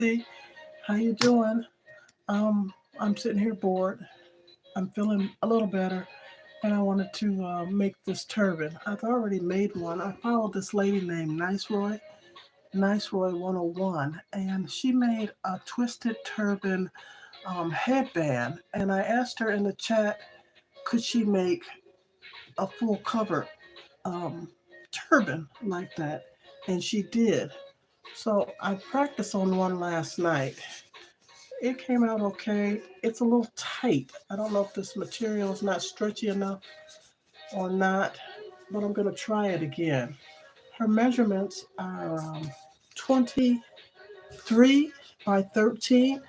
Hey, how you doing? I'm sitting here bored. I'm feeling a little better, and I wanted to make this turban. I've already made one. I followed this lady named Niceroy 101, and she made a twisted turban headband. And I asked her in the chat, could she make a full cover um, turban like that? And she did. So I practiced on one last night. It came out okay. It's a little tight. I don't know if this material is not stretchy enough or not, but I'm going to try it again. Her measurements are 23 by 13,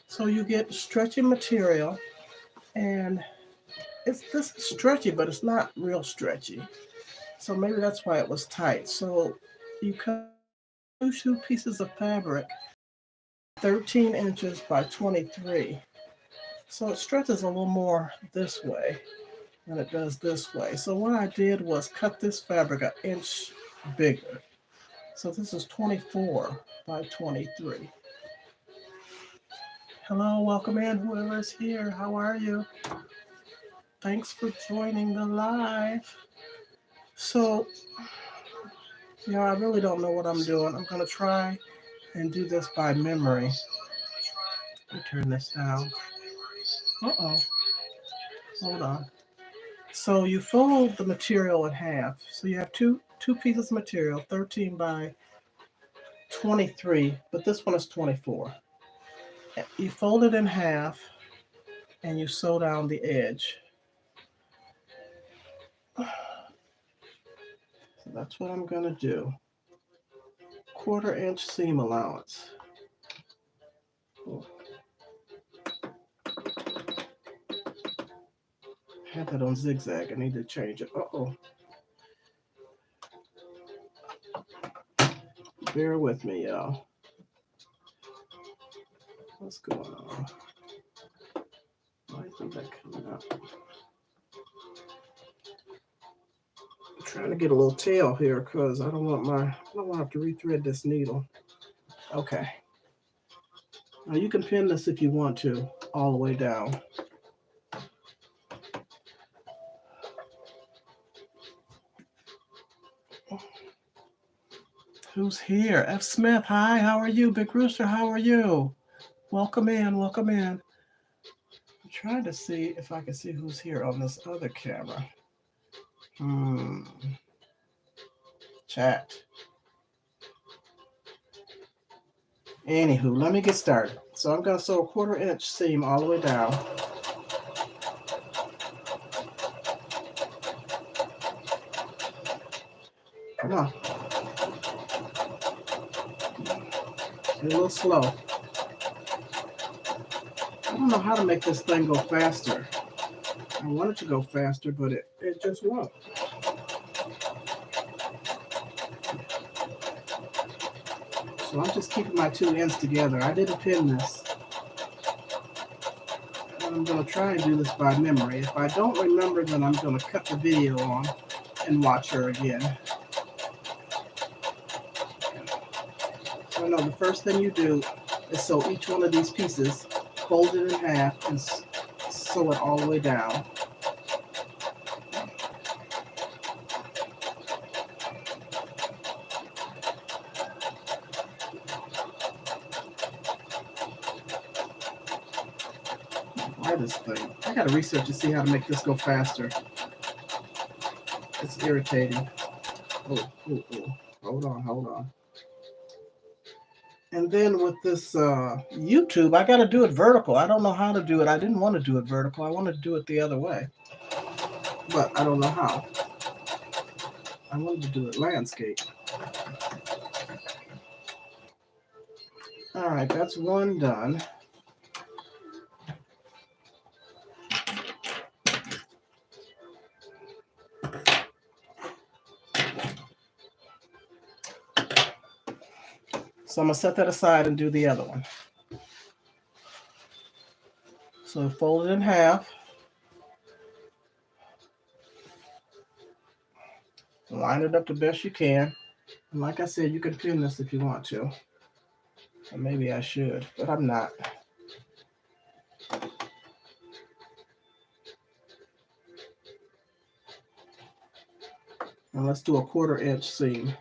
so you get stretchy material, and this is stretchy, but it's not real stretchy. So maybe that's why it was tight. So you cut two pieces of fabric, 13 inches by 23. So it stretches a little more this way than it does this way. So what I did was cut this fabric an inch bigger. So this is 24 by 23. Hello, welcome in, whoever is here. How are you? Thanks for joining the live. So, yeah, I really don't know what I'm doing. I'm going to try and do this by memory. Let me turn this down. Uh-oh. Hold on. So you fold the material in half. So you have two pieces of material, 13 by 23, but this one is 24. You fold it in half and you sew down the edge. So that's what I'm going to do. 1/4 inch seam allowance. Oh, I had that on zigzag. I need to change it. Uh-oh. Bear with me, y'all. What's going on? Why isn't that coming up? I'm trying to get a little tail here because I don't want to have to rethread this needle. Okay. Now you can pin this if you want to, all the way down. Who's here? F. Smith, hi, how are you? Big Rooster, how are you? Welcome in, welcome in. I'm trying to see if I can see who's here on this other camera. Chat. Anywho, let me get started. So I'm going to sew a 1/4 inch seam all the way down. Come on. It's a little slow. I don't know how to make this thing go faster. I want it to go faster, but it just won't. So I'm just keeping my two ends together. I didn't pin this. And I'm going to try and do this by memory. If I don't remember, then I'm going to cut the video on and watch her again. So I know the first thing you do is sew each one of these pieces, fold it in half, and sew it all the way down. Why this thing? I gotta research to see how to make this go faster. It's irritating. Oh. Hold on. And then with this YouTube, I gotta do it vertical. I don't know how to do it. I didn't want to do it vertical. I wanted to do it the other way. But I don't know how. I wanted to do it landscape. All right, that's one done. So I'm going to set that aside and do the other one. So fold it in half. Line it up the best you can. And like I said, you can pin this if you want to. And maybe I should, but I'm not. And let's do a 1/4 inch seam.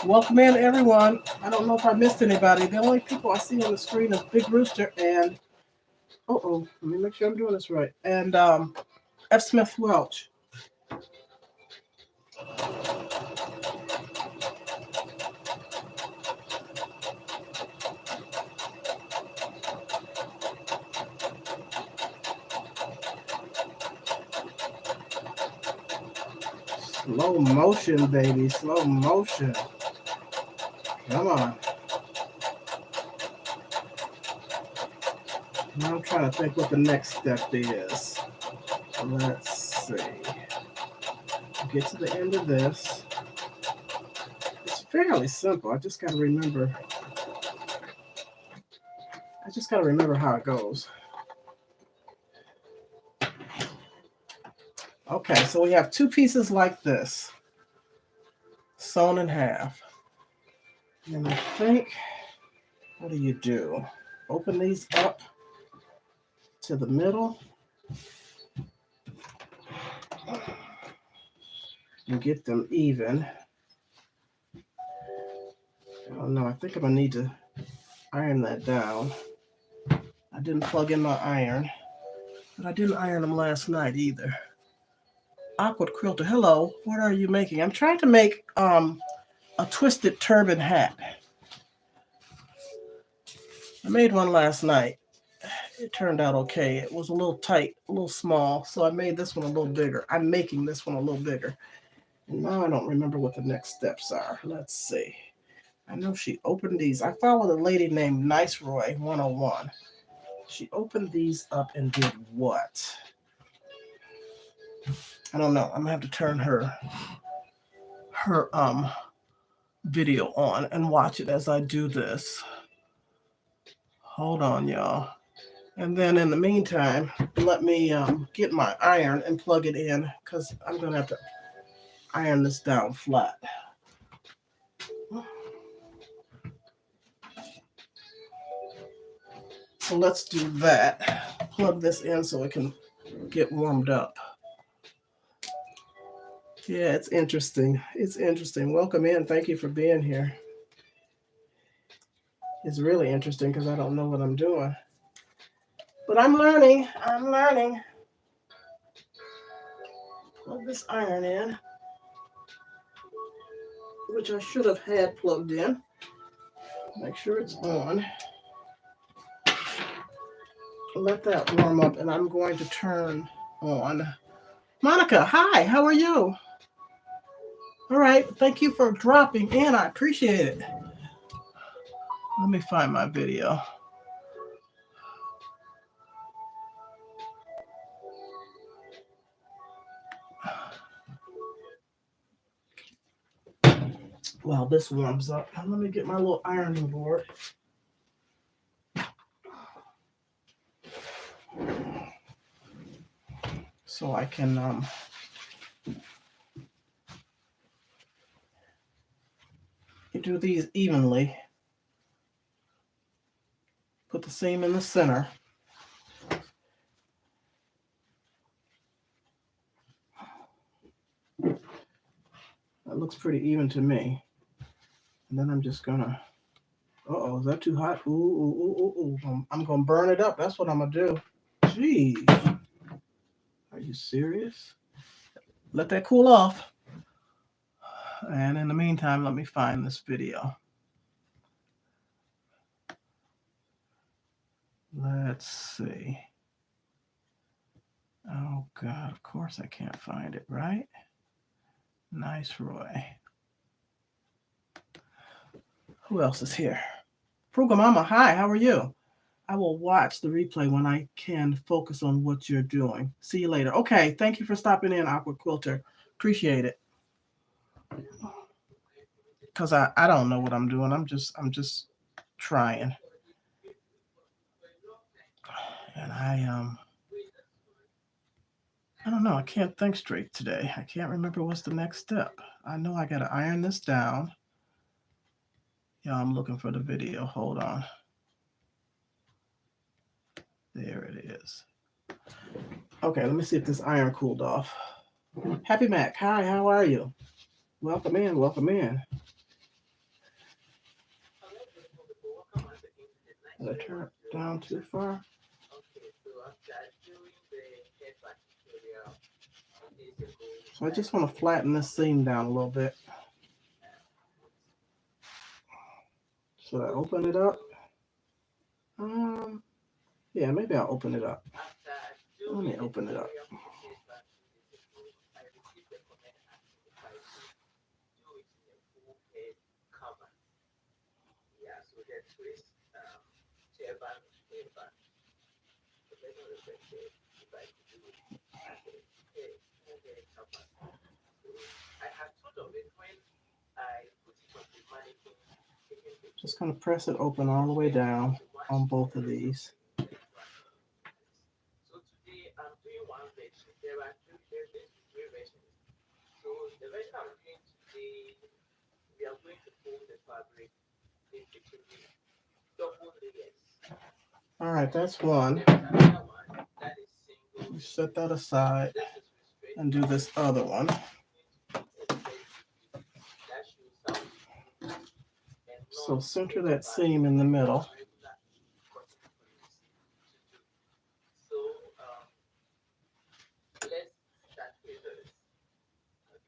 Welcome in, everyone. I don't know if I missed anybody. The only people I see on the screen is Big Rooster and let me make sure I'm doing this right. And F. Smith Welch. Slow motion, baby. Slow motion. Come on. Now I'm trying to think what the next step is. Let's see. Get to the end of this. It's fairly simple. I just got to remember how it goes. Okay, so we have 2 pieces like this, sewn in half. And I think, what do? Open these up to the middle and get them even. Oh no, I think I'm gonna need to iron that down. I didn't plug in my iron, but I didn't iron them last night either. Awkward Quilter, hello, what are you making? I'm trying to make a twisted turban hat. I made one last night. It turned out okay. It was a little tight, a little small, so I made this one a little bigger. I'm making this one a little bigger. And now I don't remember what the next steps are. Let's see. I know she opened these. I followed a lady named Niceroy 101. She opened these up and did what? I don't know. I'm gonna have to turn her video on and watch it as I do this. Hold on, y'all. And then in the meantime, let me get my iron and plug it in because I'm gonna have to iron this down flat. So let's do that. Plug this in so it can get warmed up. Yeah, it's interesting. It's interesting. Welcome in. Thank you for being here. It's really interesting because I don't know what I'm doing. But I'm learning. I'm learning. Plug this iron in, which I should have had plugged in. Make sure it's on. Let that warm up, and I'm going to turn on. Monica, hi, how are you? All right, thank you for dropping in. I appreciate it. Let me find my video. While this warms up, let me get my little ironing board. So I can do these evenly. Put the seam in the center. That looks pretty even to me. And then I'm just gonna, is that too hot? Ooh. I'm gonna burn it up. That's what I'm gonna do. Jeez. Are you serious? Let that cool off. And in the meantime, let me find this video. Let's see. God, of course I can't find it, right? Niceroy. Who else is here? Frugal Mama, hi, how are you? I will watch the replay when I can focus on what you're doing. See you later. Okay, thank you for stopping in, Awkward Quilter. Appreciate it. Because I don't know what I'm doing. I'm just trying. And I don't know. I can't think straight today. I can't remember what's the next step. I know I gotta iron this down. Yeah, I'm looking for the video. Hold on. There it is. Okay, let me see if this iron cooled off. Happy Mac, hi, how are you? Welcome in, welcome in. Did I turn it down too far? So I just want to flatten this seam down a little bit. Should I open it up? Yeah, maybe I'll open it up. Let me open it up. Just going to press it open all the way down on both of these. All right, that's one. Set that aside and do this other one. So center that seam in the middle.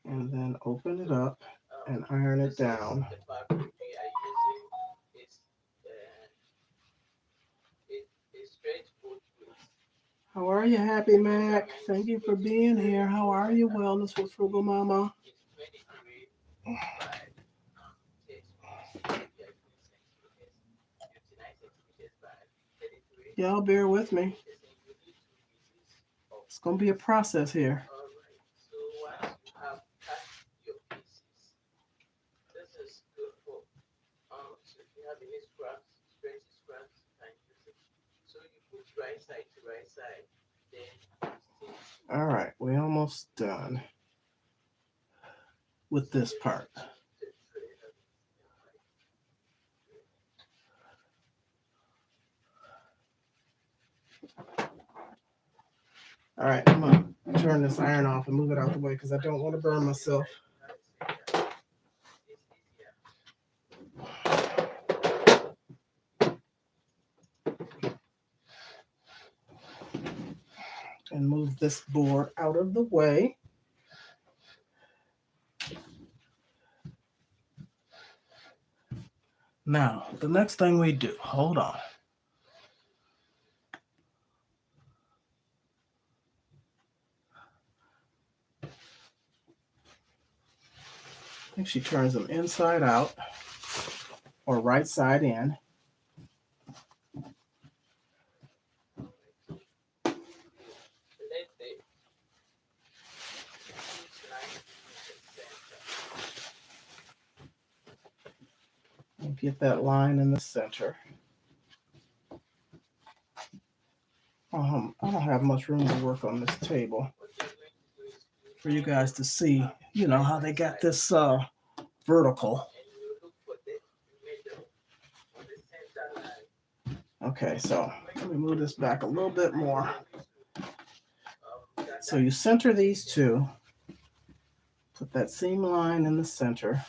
And then open it up and iron it down. How are you, Happy Mac? Thank you for being here. How are you, Wellness with Frugal Mama? Y'all bear with me. It's going to be a process here. All right, we're almost done with this part. All right, I'm going to turn this iron off and move it out the way because I don't want to burn myself. And move this board out of the way. Now, the next thing we do, hold on. I think she turns them inside out or right side in. And get that line in the center. I don't have much room to work on this table for you guys to see, you know, how they got this vertical. Okay, so let me move this back a little bit more. So you center these two, put that seam line in the center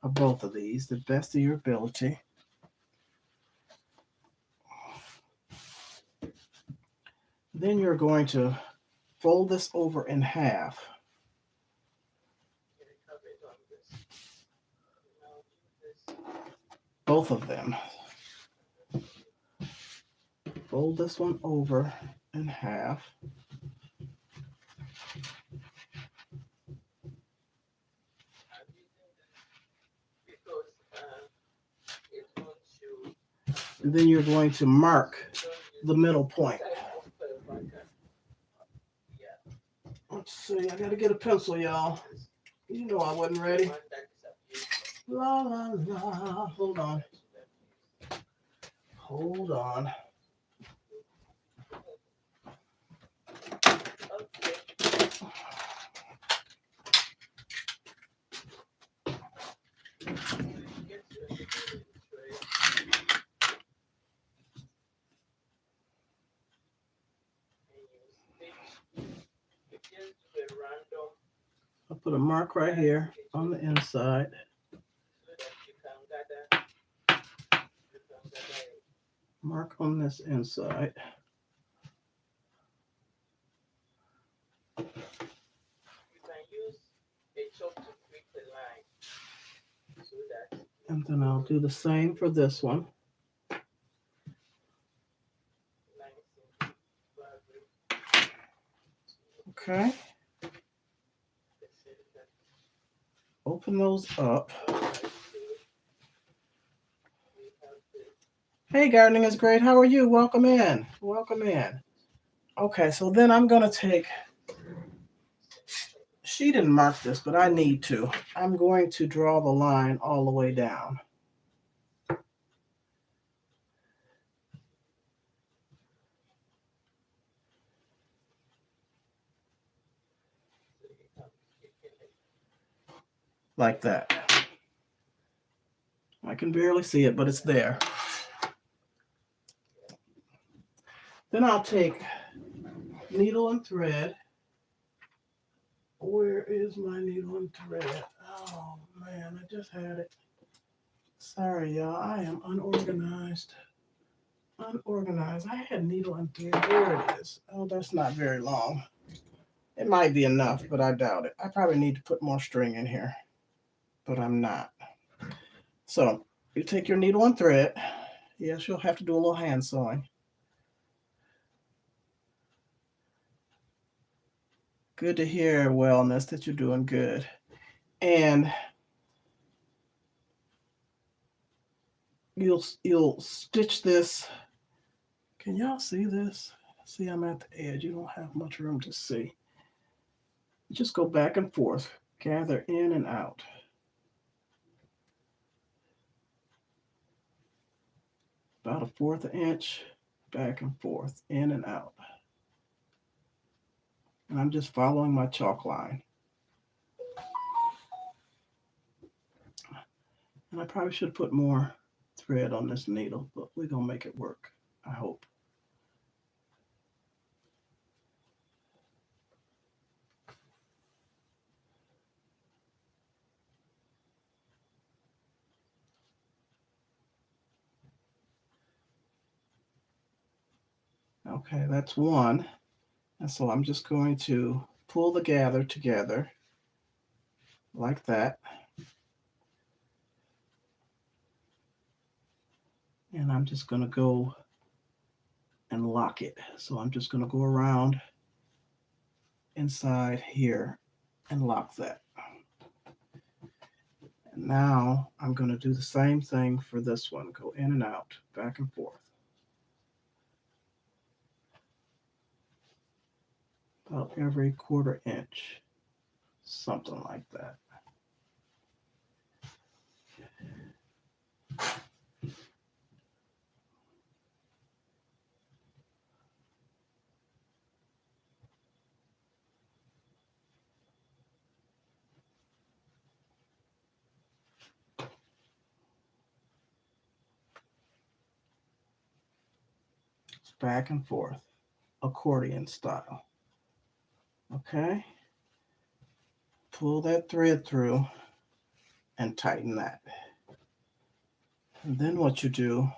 of both of these, the best of your ability. Then you're going to fold this over in half. Both of them. Fold this one over in half. And then you're going to mark the middle point. Let's see, I gotta get a pencil, y'all. You know I wasn't ready. La la la. Hold on. Hold on. I'll put a mark right here on the inside. Mark on this inside. And then I'll do the same for this one. Okay. Open those up. Hey, gardening is great. How are you? Welcome in. Welcome in. Okay, so then I'm going to take, she didn't mark this, but I need to. I'm going to draw the line all the way down. Like that. I can barely see it, but it's there. Then I'll take needle and thread. Where is my needle and thread? Oh man, I just had it. Sorry, y'all. I am unorganized. Unorganized. I had needle and thread. There it is. Oh, that's not very long. It might be enough, but I doubt it. I probably need to put more string in here, but I'm not. So you take your needle and thread. Yes, you'll have to do a little hand sewing. Good to hear, Wellness, that you're doing good. And you'll stitch this. Can y'all see this? See, I'm at the edge. You don't have much room to see. Just go back and forth, gather in and out. About a fourth of an inch, back and forth, in and out. And I'm just following my chalk line. And I probably should put more thread on this needle, but we're going to make it work, I hope. Okay, that's one. And so I'm just going to pull the gather together like that. And I'm just going to go and lock it. So I'm just going to go around inside here and lock that. And now I'm going to do the same thing for this one. Go in and out, back and forth. About every quarter inch, something like that. Back and forth, accordion style. Okay, pull that thread through and tighten that. And then what you do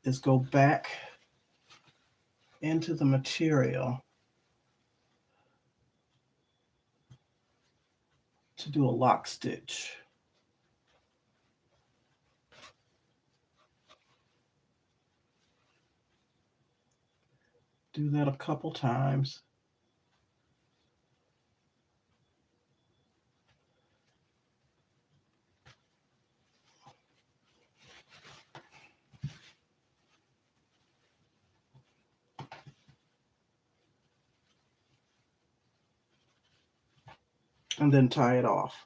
is go back into the material to do a lock stitch. Do that a couple times. and then tie it off.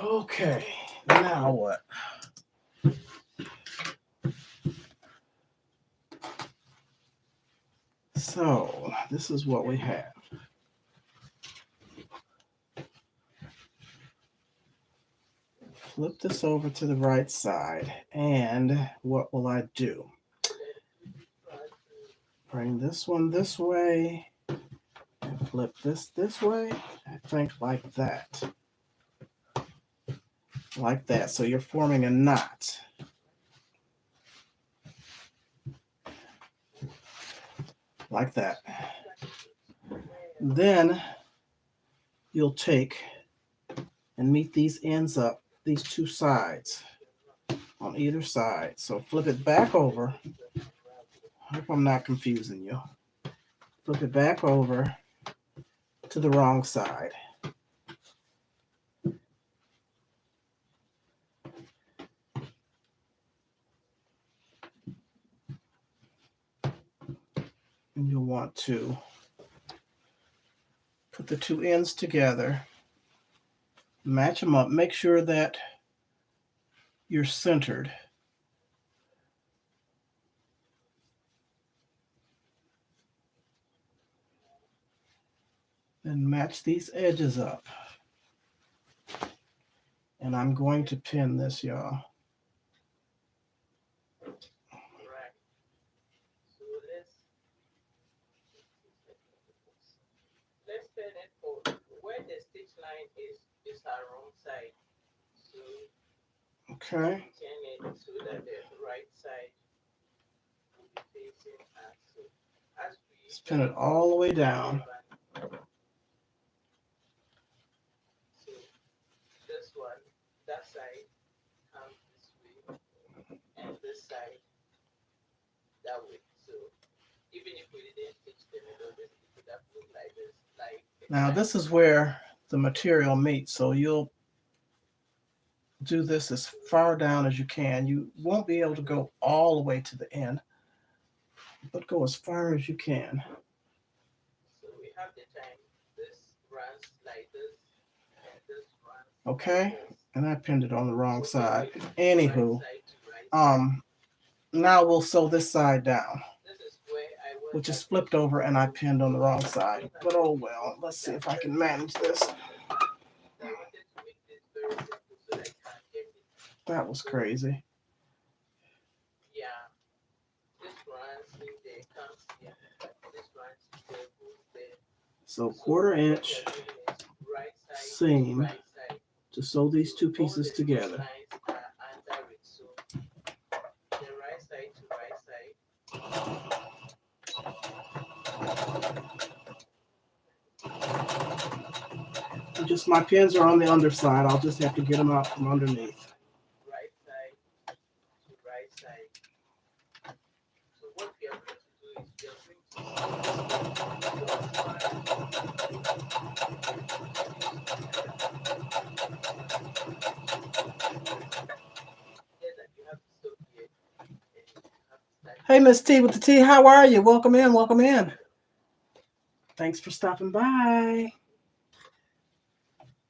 Okay, now what? So this is what we have. Flip this over to the right side, and what will I do? Bring this one this way, and flip this way. I think like that. Like that. So you're forming a knot. Like that. Then you'll take and meet these ends up, these two sides on either side. So flip it back over. I hope I'm not confusing you. Flip it back over to the wrong side. And you'll want to put the two ends together, match them up, make sure that you're centered. And match these edges up. And I'm going to pin this, y'all. Let's turn it for where the stitch line is our wrong side. So okay. Turn it so that the right side will be facing us. So as we spin it all the way down. So this one, that side comes this way, and this side that way. So even if we didn't stitch the middle, this would have looked like this. Now this is where the material meets, so you'll do this as far down as you can. You won't be able to go all the way to the end, but go as far as you can. So we have the time. This runs like this, and this runs. Okay, like this. and I pinned it on the wrong side. Anywho, now we'll sew this side down, which is flipped over, and I pinned on the wrong side. But oh well, let's see if I can manage this. That was crazy. Yeah. This runs in there, comes here. This runs there, goes there. So 1/4 inch seam to sew these two pieces together. The right side to right side. Just my pins are on the underside. I'll just have to get them out from underneath. Right side to right side. So what we are going to do is we are going to Hey, Miss T with the T, how are you? Welcome in, welcome in. Thanks for stopping by.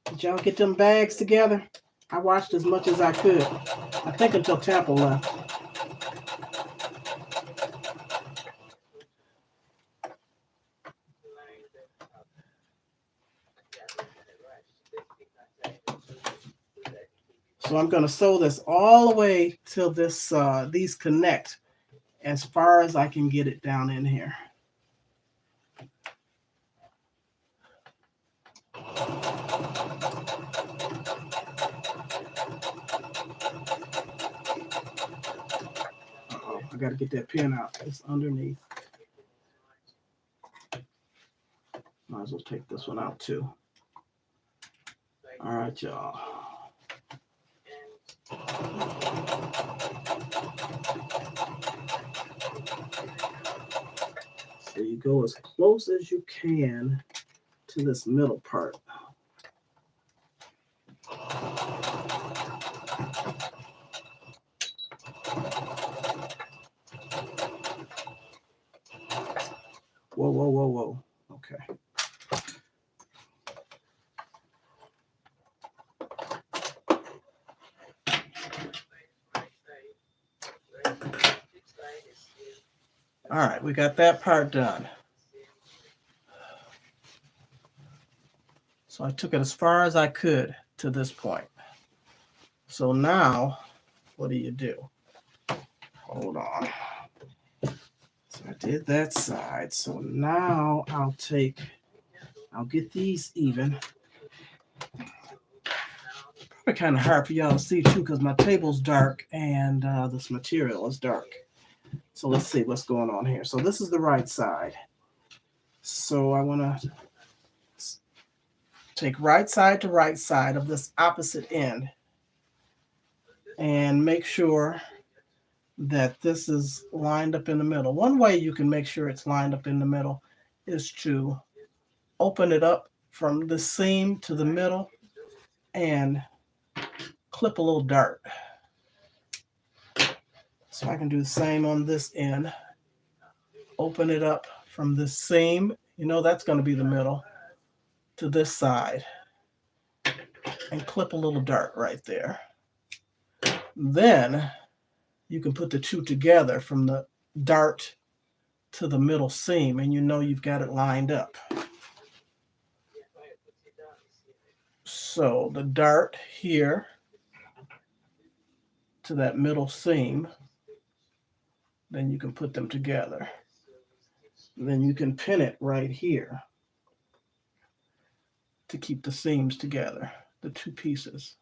Did y'all get them bags together? I watched as much as I could. I think until Tampa left. So I'm going to sew this all the way till this these connect as far as I can get it down in here. I got to get that pin out. It's underneath. Might as well take this one out too. All right, y'all. So you go as close as you can to this middle part. Whoa, whoa, whoa, whoa. Okay. All right, we got that part done. So I took it as far as I could to this point. So now, what do? Hold on. So I did that side. So now I'll get these even. Probably kind of hard for y'all to see too because my table's dark and this material is dark. So let's see what's going on here. So this is the right side. So I want to take right side to right side of this opposite end and make sure that this is lined up in the middle. One way you can make sure it's lined up in the middle is to open it up from the seam to the middle and clip a little dart. So I can do the same on this end. Open it up from this seam, you know that's going to be the middle, to this side and clip a little dart right there. Then you can put the two together from the dart to the middle seam and you know you've got it lined up. So the dart here to that middle seam, then you can put them together. Then you can pin it right here to keep the seams together, the two pieces.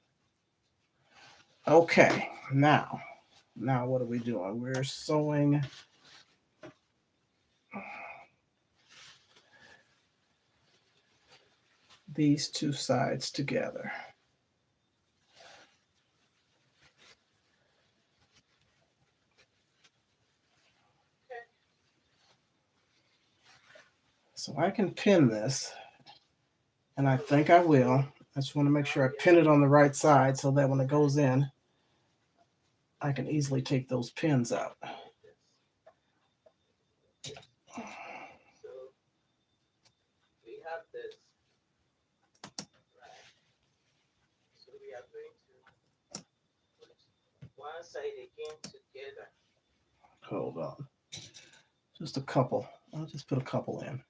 Okay, now what are we doing? We're sewing these two sides together. So I can pin this, and I think I will. I just want to make sure I pin it on the right side so that when it goes in, I can easily take those pins out. Hold on. Just a couple. I'll just put a couple in.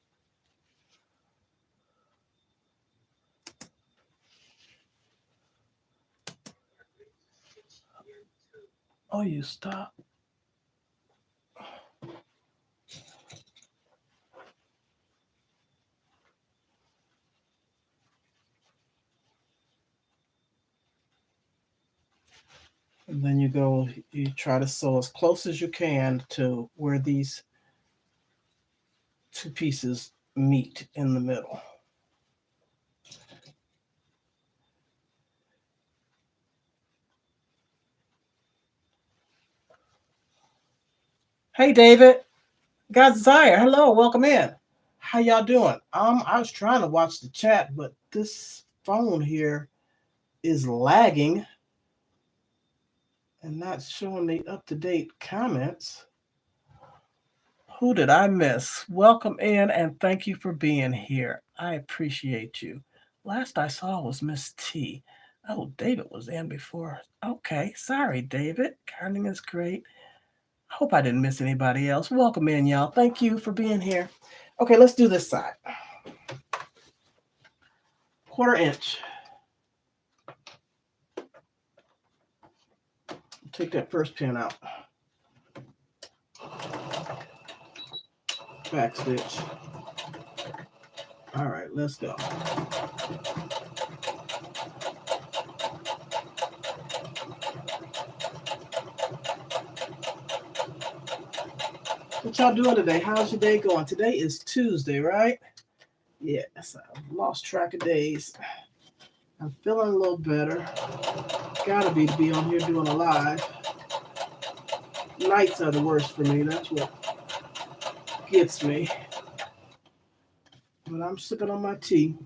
Oh, you stop. And then you try to sew as close as you can to where these two pieces meet in the middle. Hey, David. God's Desire. Hello, welcome in. How y'all doing? I was trying to watch the chat, but this phone here is lagging and not showing me up-to-date comments. Who did I miss? Welcome in and thank you for being here. I appreciate you. Last I saw was Miss T. Oh, David was in before. Okay, sorry, David. Gardening is great. Hope I didn't miss anybody else. Welcome in, y'all. Thank you for being here. Okay, let's do this side. 1/4 inch. Take that first pin out. Back stitch. All right, let's go. What y'all doing today? How's your day going? Today is Tuesday, right? Yes, I've lost track of days. I'm feeling a little better. Gotta be to be on here doing a live. Nights are the worst for me. That's what gets me. But I'm sipping on my tea.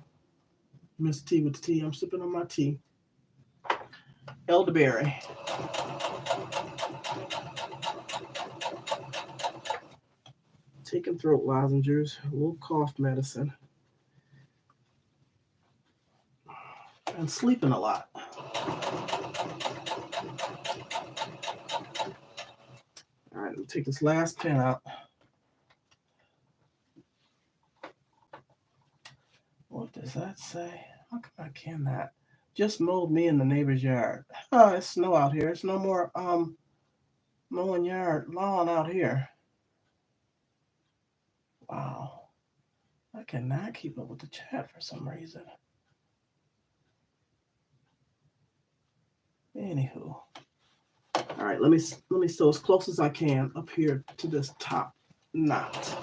Miss T with the tea. I'm sipping on my tea. elderberry. Taking throat lozenges, a little cough medicine, and sleeping a lot. All right, let me take this last pin out. What does that say? How come I cannot? Just mowed me in the neighbor's yard. Oh, it's snow out here. It's no more mowing lawn out here. Wow. I cannot keep up with the chat for some reason. Anywho. All right, let me sew as close as I can up here to this top knot.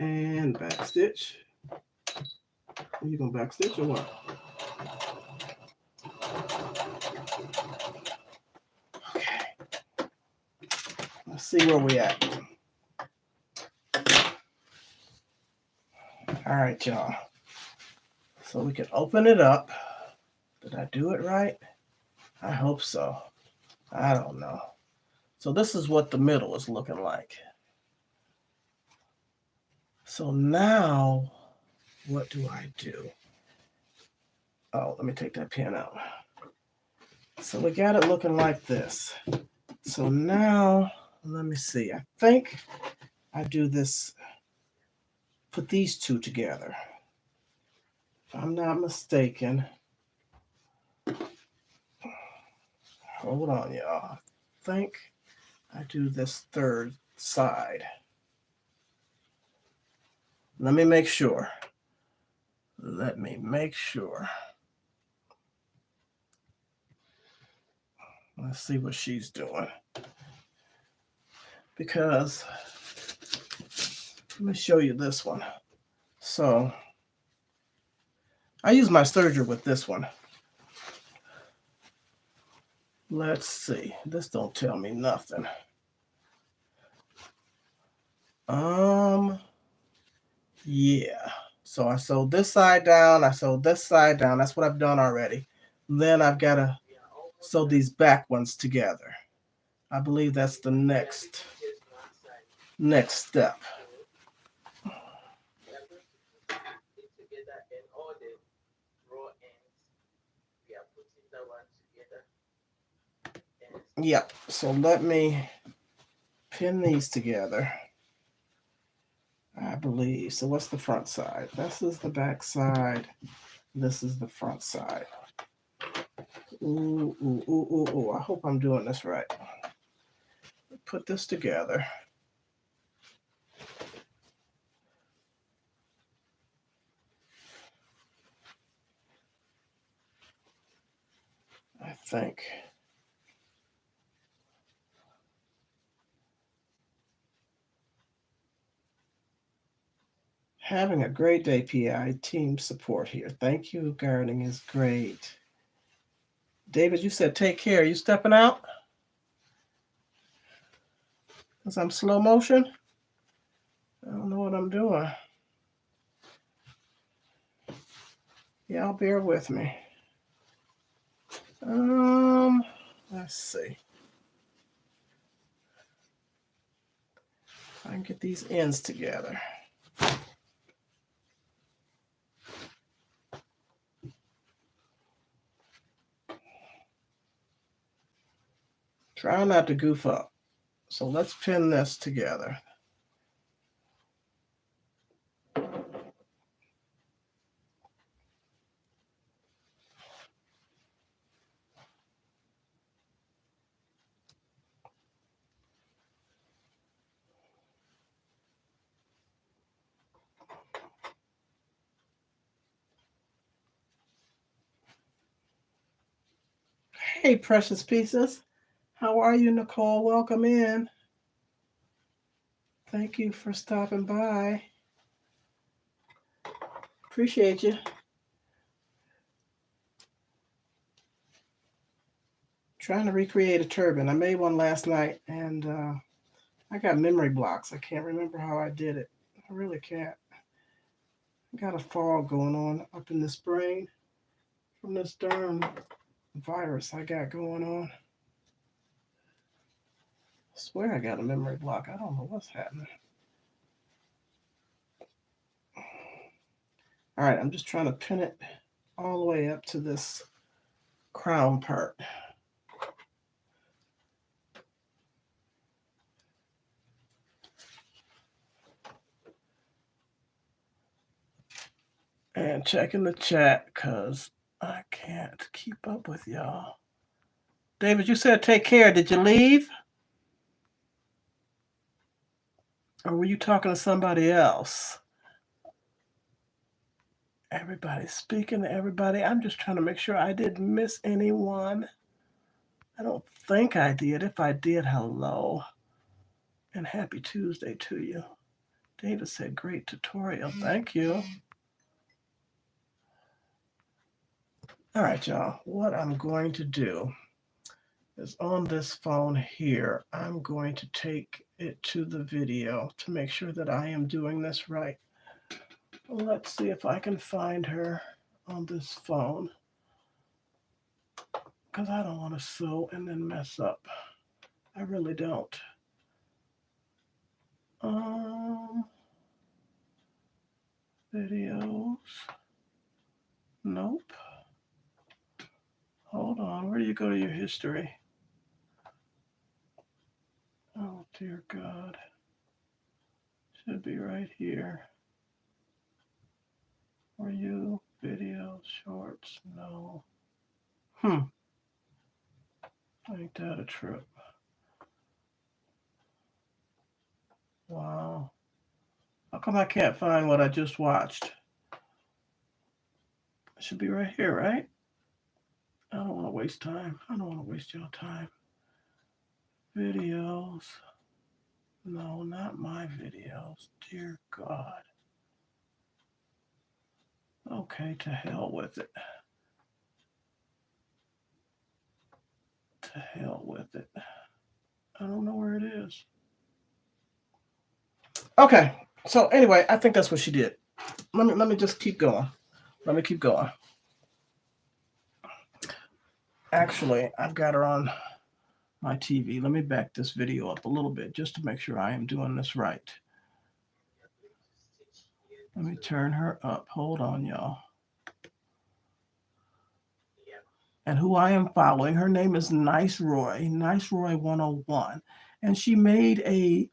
And back stitch. Are you gonna back stitch or what? Okay. Let's see where we at. All right, y'all. So we can open it up. Did I do it right? I hope so. I don't know. So this is what the middle is looking like. So now, what do I do? Oh, let me take that pin out. So we got it looking like this. So now, let me see. I think I do this, put these two together. If I'm not mistaken. Hold on, y'all. I think I do this third side. Let me make sure. Let me make sure. Let's see what she's doing. Because, let me show you this one. So, I use my serger with this one. Let's see. This don't tell me nothing. Yeah. So I sewed this side down. I sewed this side down. That's what I've done already. Then I've got to sew these back ones together. I believe that's the next step. Yep. So let me pin these together. I believe. So what's the front side? This is the back side. This is the front side. Ooh, ooh, ooh, ooh, ooh. I hope I'm doing this right. Put this together. I think. Having a great day, PI. Team support here. Thank you. Gardening is great. David, you said take care. You stepping out? Because I'm slow motion? I don't know what I'm doing. Y'all bear with me. Let's see. I can get these ends together. Try not to goof up. So let's pin this together. Hey, precious pieces. How are you, Nicole? Welcome in. Thank you for stopping by. Appreciate you. Trying to recreate a turban. I made one last night, and I got memory blocks. I can't remember how I did it. I really can't. Got a fog going on up in this brain from this darn virus I got going on. I swear I got a memory block. I don't know what's happening. All right, I'm just trying to pin it all the way up to this crown part. And checking the chat because I can't keep up with y'all. David, you said take care. Did you leave? Or were you talking to somebody else? Everybody's speaking to everybody. I'm just trying to make sure I didn't miss anyone. I don't think I did. If I did, hello. And happy Tuesday to you. David said, great tutorial. Thank you. All right, y'all. What I'm going to do is on this phone here, I'm going to take it to the video to make sure that I am doing this right. Let's see if I can find her on this phone, because I don't want to sew and then mess up. I really don't. Videos. Nope. Hold on. Where do you go to your history? Oh, dear God. Should be right here. Were you? Videos, shorts? No. Ain't that a trip? Wow. How come I can't find what I just watched? It should be right here, right? I don't want to waste time. I don't want to waste your time. Videos. No, not my videos. Dear God. Okay, to hell with it. To hell with it. I don't know where it is. Okay, so anyway, I think that's what she did. Let me just keep going. Let me keep going. Actually, I've got her on my TV. Let me back this video up a little bit just to make sure I am doing this right. Let me turn her up. Hold on, y'all. And who I am following, her name is Niceroy, Niceroy 101. And she made a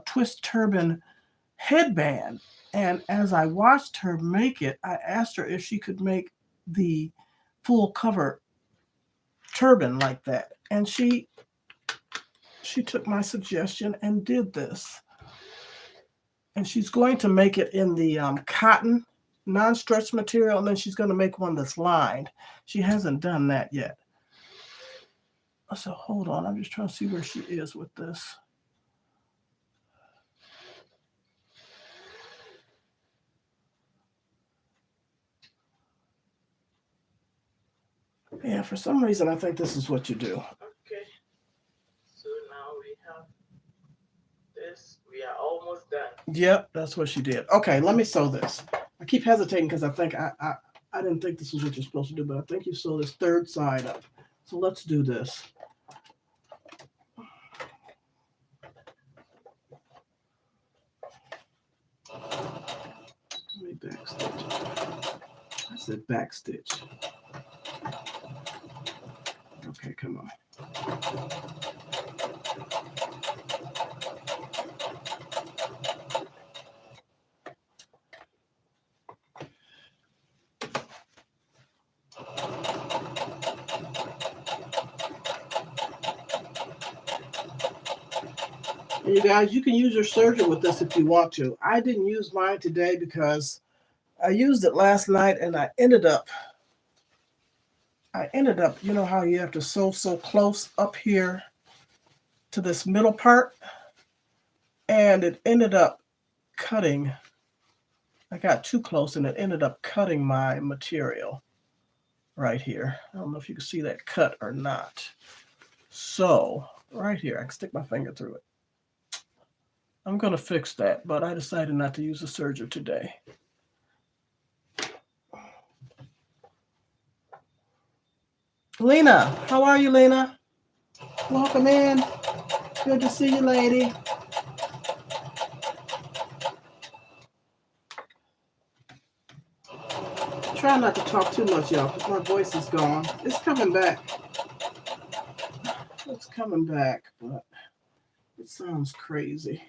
twist turban headband. And as I watched her make it, I asked her if she could make the full cover turban like that. And she took my suggestion and did this. And she's going to make it in the cotton non-stretch material, and then she's going to make one that's lined. She hasn't done that yet. So hold on, I'm just trying to see where she is with this. Yeah, for some reason I think this is what you do. Okay. So now we have this. We are almost done. Yep, that's what she did. Okay, let me sew this. I keep hesitating because I think I didn't think this is what you're supposed to do, but I think you sew this third side up. So let's do this. Let me backstitch. I said backstitch. Okay, come on. And you guys, you can use your serger with this if you want to. I didn't use mine today because I used it last night and I ended up, you know how you have to sew so close up here to this middle part? And it ended up cutting. I got too close and it ended up cutting my material right here. I don't know if you can see that cut or not. So right here, I can stick my finger through it. I'm going to fix that, but I decided not to use a serger today. Lena, how are you, Lena? Welcome in. Good to see you, lady. Try not to talk too much, y'all, because my voice is gone. It's coming back. It's coming back, but it sounds crazy.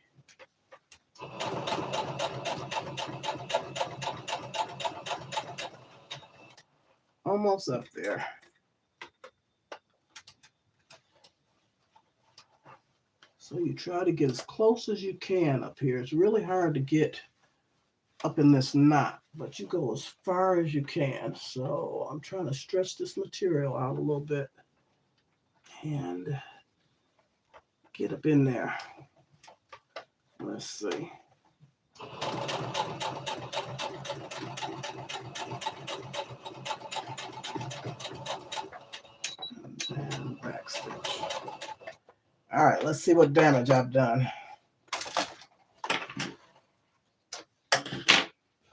Almost up there. So you try to get as close as you can up here. It's really hard to get up in this knot, but you go as far as you can. So I'm trying to stretch this material out a little bit and get up in there. Let's see. And back stitch. All right, let's see what damage I've done.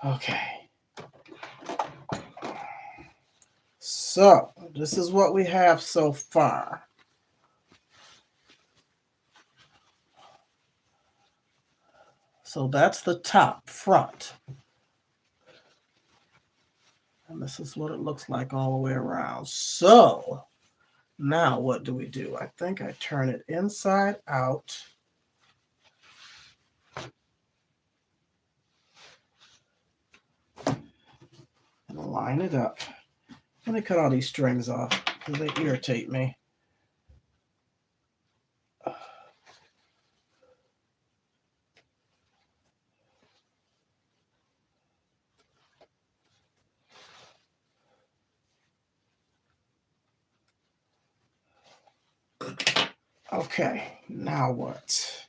Okay. So this is what we have so far. So that's the top front. And this is what it looks like all the way around. So now what do we do? I think I turn it inside out. And line it up. Let me cut all these strings off because they irritate me. Okay, now what?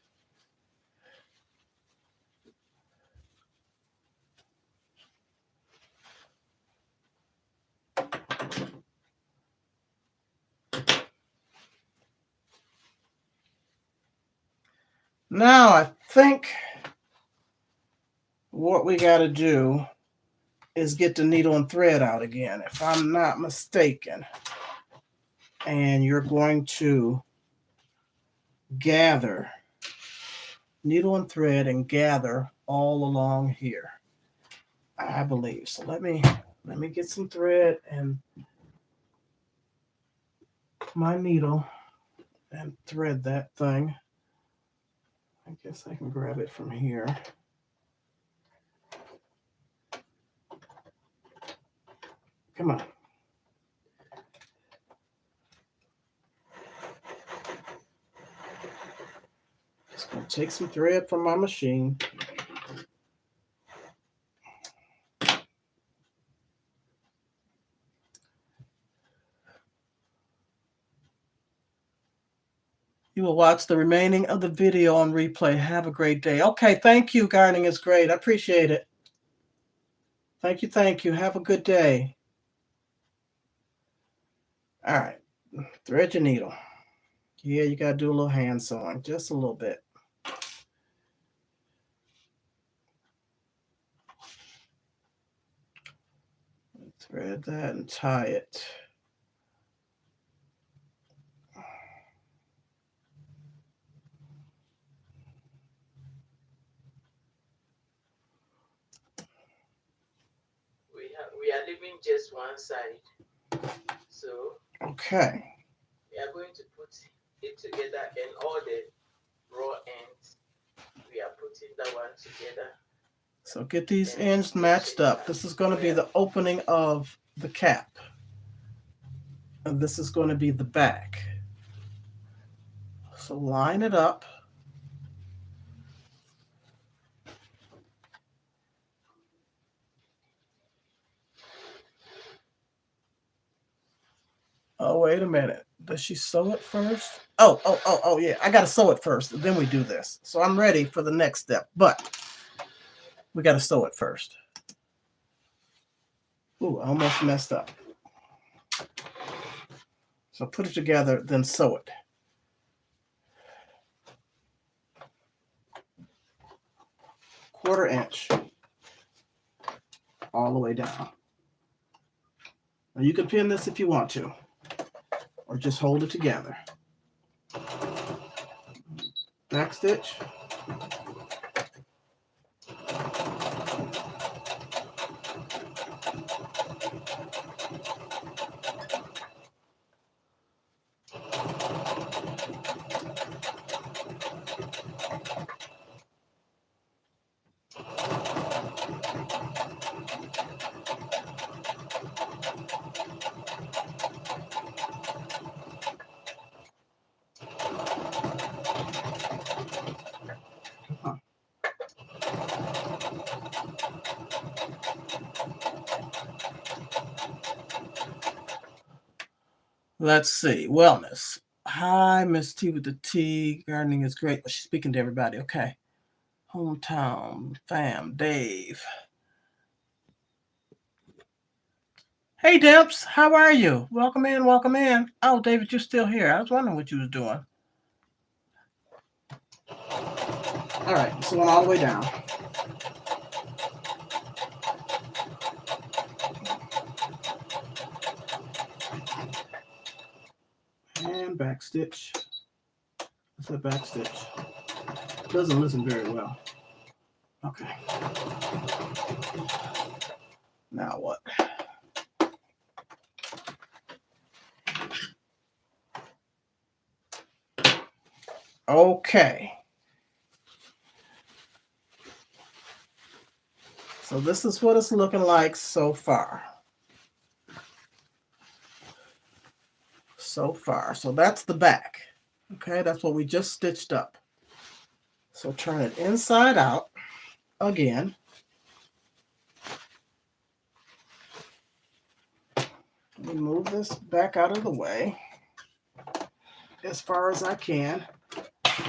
Now I think what we got to do is get the needle and thread out again, if I'm not mistaken. And you're going to gather needle and thread and gather all along here, I believe. So let me get some thread and my needle and thread that thing. I guess I can grab it from here. Come on. Just gonna take some thread from my machine. You will watch the remaining of the video on replay. Have a great day. Okay, thank you. Gardening is great. I appreciate it. Thank you, thank you. Have a good day. All right, thread your needle. Yeah, you got to do a little hand sewing, just a little bit. Thread that and tie it. We are leaving just one side. So okay. We are going to put it together and all the raw ends. We are putting that one together. So get these ends matched up. This is going to be the opening of the cap. And this is going to be the back. So line it up. Oh, wait a minute. Does she sew it first? Oh, yeah. I got to sew it first. Then we do this. So I'm ready for the next step. But we got to sew it first. Ooh, I almost messed up. So put it together, then sew it. Quarter inch. All the way down. Now you can pin this if you want to. just hold it together. Back stitch. Let's see. Wellness. Hi, Miss T with the T. Gardening is great. She's speaking to everybody. Okay. Hometown fam. Dave. Hey, Debs. How are you? Welcome in. Welcome in. Oh, David, you're still here. I was wondering what you was doing. All right. So went all the way down. And back stitch. That's a back stitch. Doesn't listen very well. Okay. Now what? Okay. So this is what it's looking like so far. So that's the back. Okay, that's what we just stitched up. So turn it inside out again. Let me move this back out of the way as far as I can.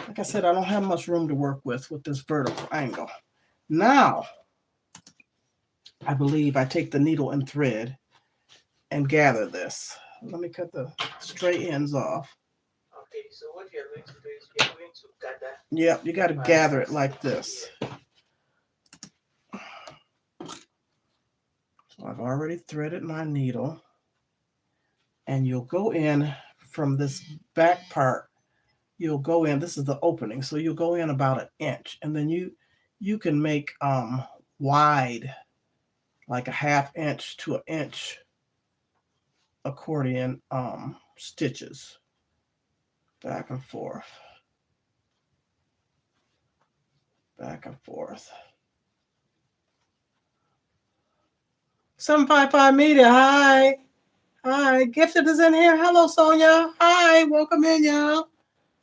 Like I said, I don't have much room to work with this vertical angle. Now, I believe I take the needle and thread and gather this. Let me cut the straight ends off. Okay, so what you're going to do is you're going to gather. Yep, you got to gather it like this. So I've already threaded my needle. And you'll go in from this back part. You'll go in, this is the opening, so you'll go in about 1 inch. And then you can make wide, like a 1/2 inch to 1 inch accordion stitches back and forth, back and forth. 755 Media, hi. Hi, Gifted is in here. Hello, Sonia. Hi, welcome in, y'all.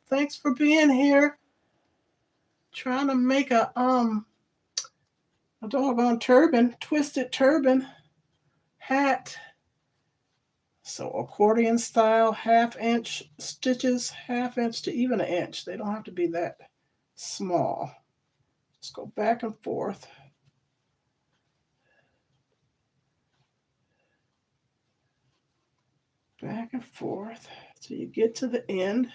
Thanks for being here. Trying to make a doggone turban, twisted turban hat. So accordion style, 1/2 inch stitches, 1/2 inch to even 1 inch. They don't have to be that small. Just go back and forth. Back and forth till you get to the end.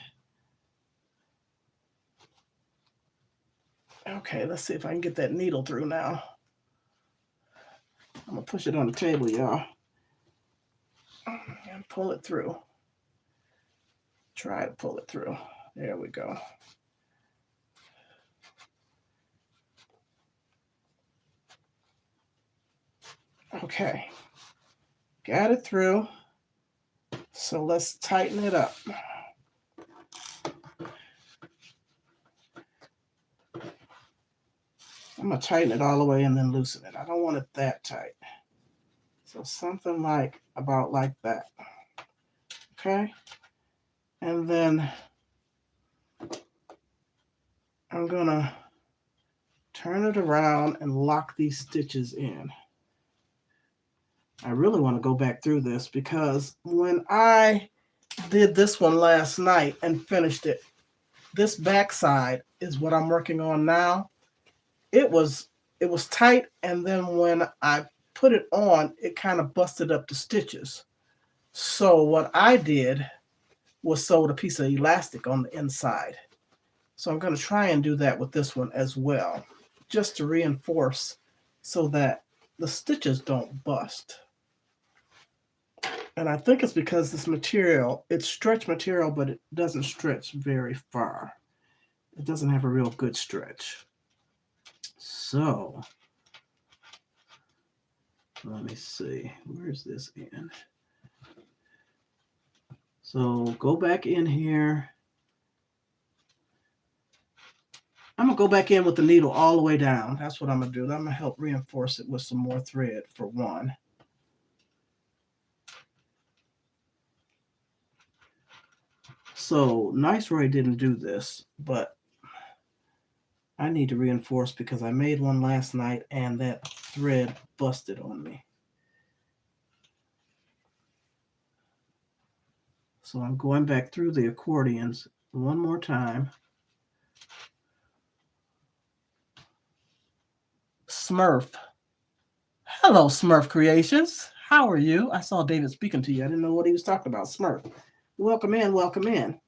Okay, let's see if I can get that needle through now. I'm gonna push it on the table, y'all. And pull it through. Try to pull it through. There we go. Okay, got it through. So let's tighten it up. I'm gonna tighten it all the way and then loosen it. I don't want it that tight. So something like about like that. Okay. And then I'm gonna turn it around and lock these stitches in. I really want to go back through this because when I did this one last night and finished it, this back side is what I'm working on now. It was tight, and then when I put it on, it kind of busted up the stitches. So what I did was sewed a piece of elastic on the inside. So I'm going to try and do that with this one as well, just to reinforce so that the stitches don't bust. And I think it's because this material, it's stretch material, but it doesn't stretch very far. It doesn't have a real good stretch. So, let me see. Where's this end? So, go back in here. I'm going to go back in with the needle all the way down. That's what I'm going to do. I'm going to help reinforce it with some more thread for one. So Niceroy didn't do this, but I need to reinforce because I made one last night and that thread busted on me. So I'm going back through the accordions one more time. Smurf. Hello, Smurf Creations. How are you? I saw David speaking to you. I didn't know what he was talking about. Smurf. Welcome in, welcome in.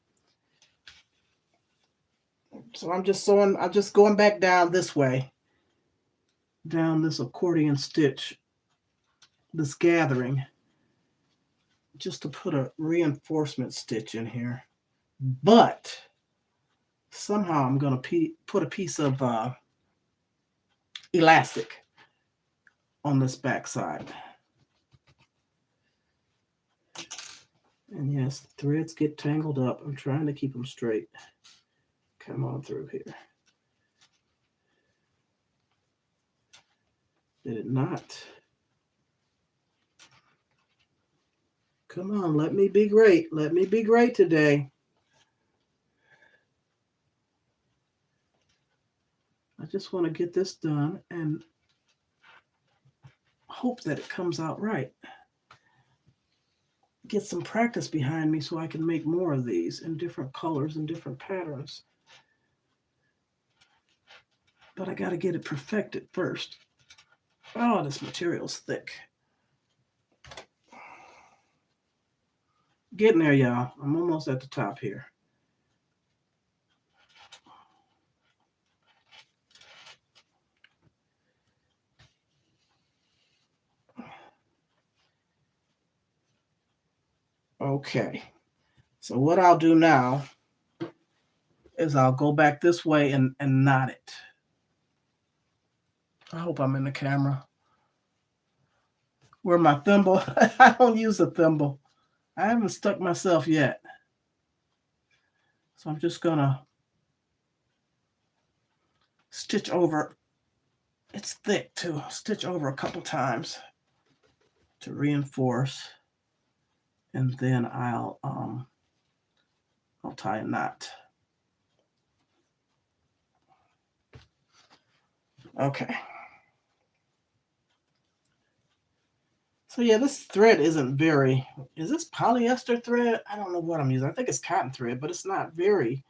So I'm just going back down this way. Down this accordion stitch. This gathering. Just to put a reinforcement stitch in here. But somehow I'm going to put a piece of elastic on this back side. And yes, threads get tangled up. I'm trying to keep them straight. Come on through here. Did it not? Come on, let me be great. Let me be great today. I just want to get this done and hope that it comes out right. Get some practice behind me so I can make more of these in different colors and different patterns. But I got to get it perfected first. Oh, this material's thick. Getting there, y'all. I'm almost at the top here. Okay. So what I'll do now is I'll go back this way and knot it. I hope I'm in the camera. Where my thimble? I don't use a thimble. I haven't stuck myself yet. So I'm just gonna stitch over. It's thick too. Stitch over a couple times to reinforce. And then I'll tie a knot. Okay. So yeah, this thread isn't very, is this polyester thread? I don't know what I'm using. I think it's cotton thread, but it's not very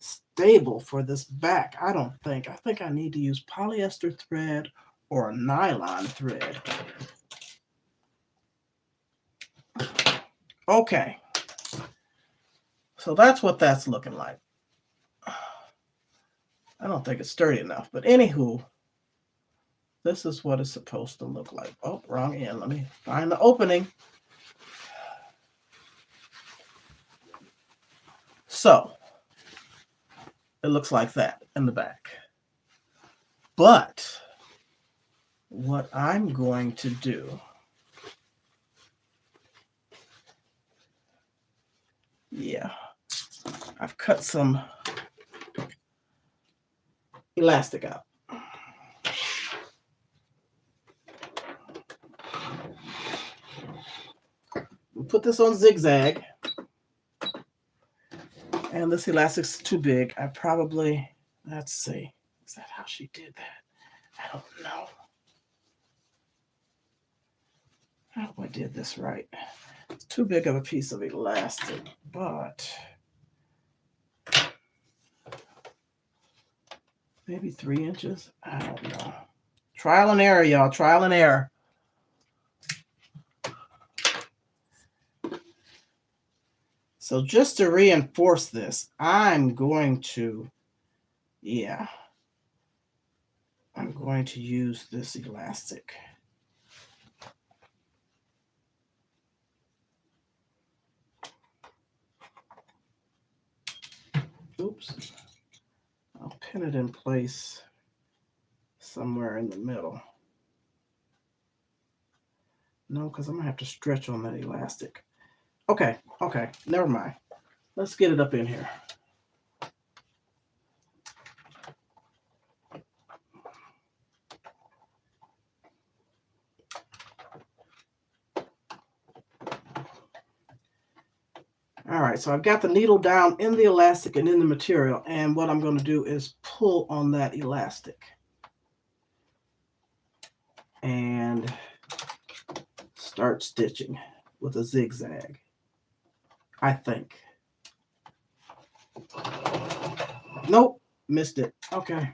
stable for this back. I don't think. I think I need to use polyester thread or a nylon thread. Okay. So that's what that's looking like. I don't think it's sturdy enough, but anywho, this is what it's supposed to look like. Oh, wrong end. Let me find the opening. So, it looks like that in the back. But, what I'm going to do, yeah, I've cut some elastic out. We'll put this on zigzag. And this elastic's too big. I probably, let's see. Is that how she did that? I don't know. I hope I did this right. It's too big of a piece of elastic, but maybe 3 inches. I don't know. Trial and error, y'all. Trial and error. So just to reinforce this, I'm going to, I'm going to use this elastic. Oops. I'll pin it in place somewhere in the middle. No, because I'm going to have to stretch on that elastic. Okay, never mind. Let's get it up in here. All right, so I've got the needle down in the elastic and in the material, and what I'm going to do is pull on that elastic and start stitching with a zigzag, I think. Nope, missed it. Okay.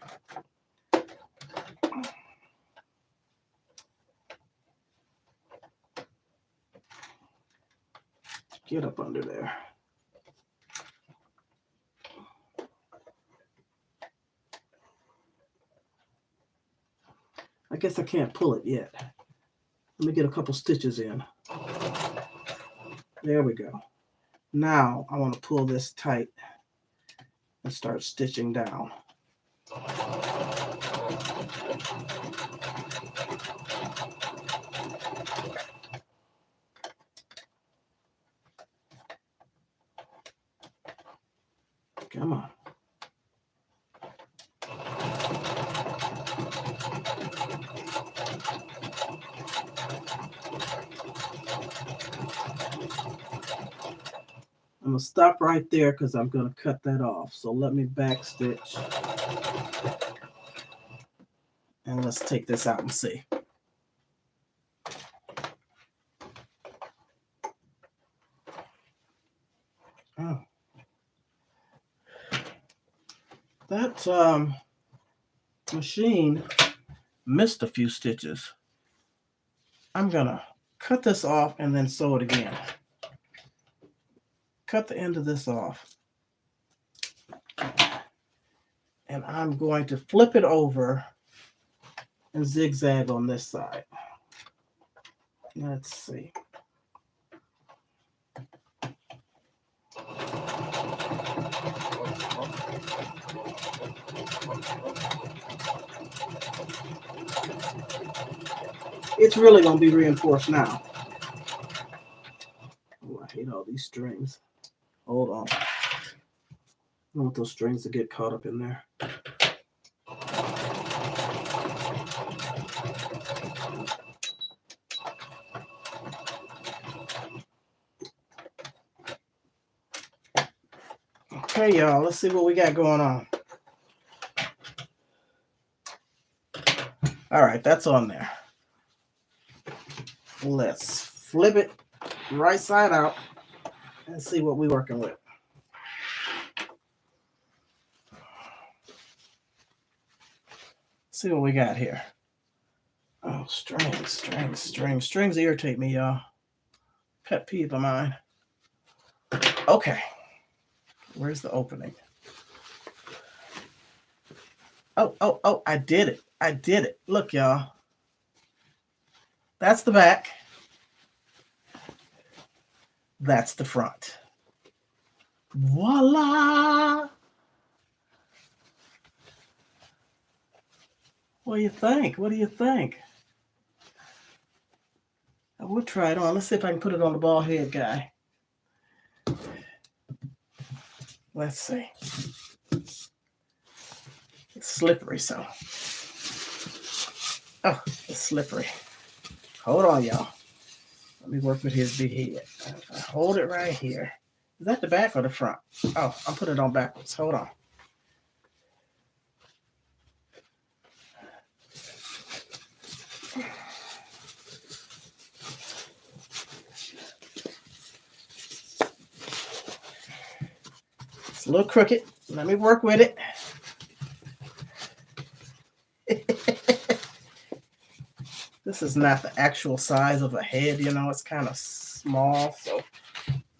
Get up under there. I guess I can't pull it yet. Let me get a couple stitches in. There we go. Now I want to pull this tight and start stitching down. Come on. I'm going to stop right there because I'm going to cut that off. So let me back stitch. And let's take this out and see. Oh. That machine missed a few stitches. I'm going to cut this off and then sew it again. Cut the end of this off. And I'm going to flip it over and zigzag on this side. Let's see. It's really going to be reinforced now. Oh, I hate all these strings. Hold on. I don't want those strings to get caught up in there. Okay, y'all, let's see what we got going on. All right, that's on there. Let's flip it right side out and see what we're working with. See what we got here. Oh, strings irritate me, y'all. Pet peeve of mine. Okay. Where's the opening? Oh, I did it. Look, y'all. That's the back. That's the front. Voila! What do you think? I will try it on. Let's see if I can put it on the bald head guy. Let's see. It's slippery, so. Oh, it's slippery. Hold on, y'all. Let me work with his big head. If I hold it right here. Is that the back or the front? Oh, I'm putting it on backwards. Hold on. It's a little crooked. Let me work with it. This is not the actual size of a head, you know, it's kind of small, so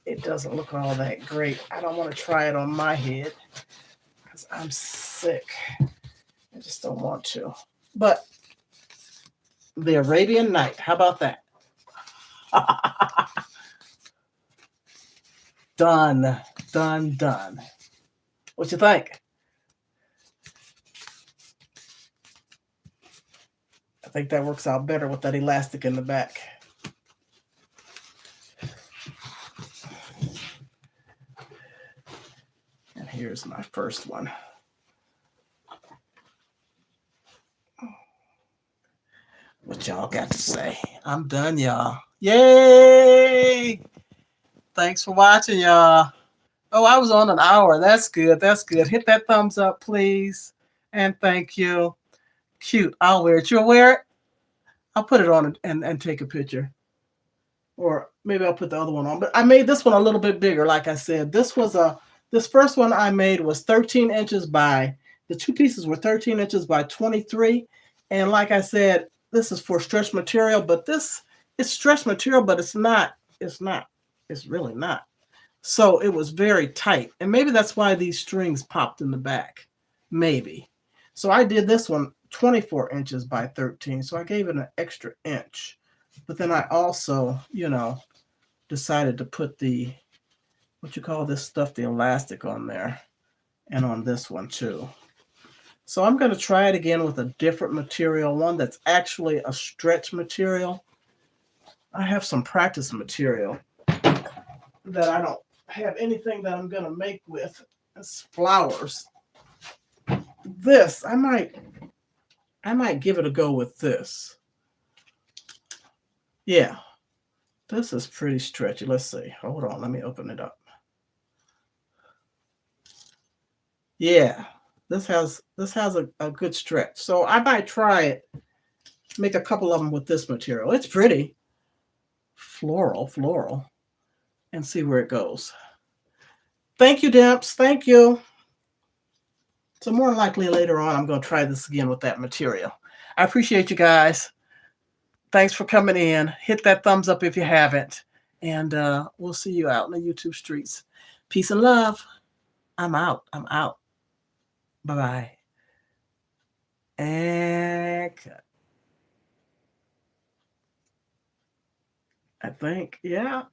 it doesn't look all that great. I don't want to try it on my head because I'm sick. I just don't want to. But the Arabian Night, how about that? Done. What you think? I think that works out better with that elastic in the back. And here's my first one. What y'all got to say? I'm done, y'all. Yay! Thanks for watching, y'all. Oh, I was on an hour. That's good. That's good. Hit that thumbs up, please. And thank you. Cute. I'll wear it. You'll wear it? I'll put it on and take a picture. Or maybe I'll put the other one on. But I made this one a little bit bigger, like I said. This first one I made was 13 inches by, the two pieces were 13 inches by 23. And like I said, this is for stretch material, but this is stretch material, but it's really not. So it was very tight. And maybe that's why these strings popped in the back. Maybe. So I did this one 24 inches by 13. So I gave it an extra inch. But then I also, decided to put the, what you call this stuff, the elastic on there. And on this one too. So I'm going to try it again with a different material, one that's actually a stretch material. I have some practice material that I don't have anything that I'm going to make with. It's flowers. This, I might give it a go with this. Yeah, this is pretty stretchy. Let's see. Hold on, let me open it up. Yeah, this has a good stretch. So I might try it, make a couple of them with this material. It's pretty floral, and see where it goes. Thank you, Demps. Thank you. So more than likely later on, I'm going to try this again with that material. I appreciate you guys. Thanks for coming in. Hit that thumbs up if you haven't. And we'll see you out in the YouTube streets. Peace and love. I'm out. Bye-bye. And cut. I think, yeah.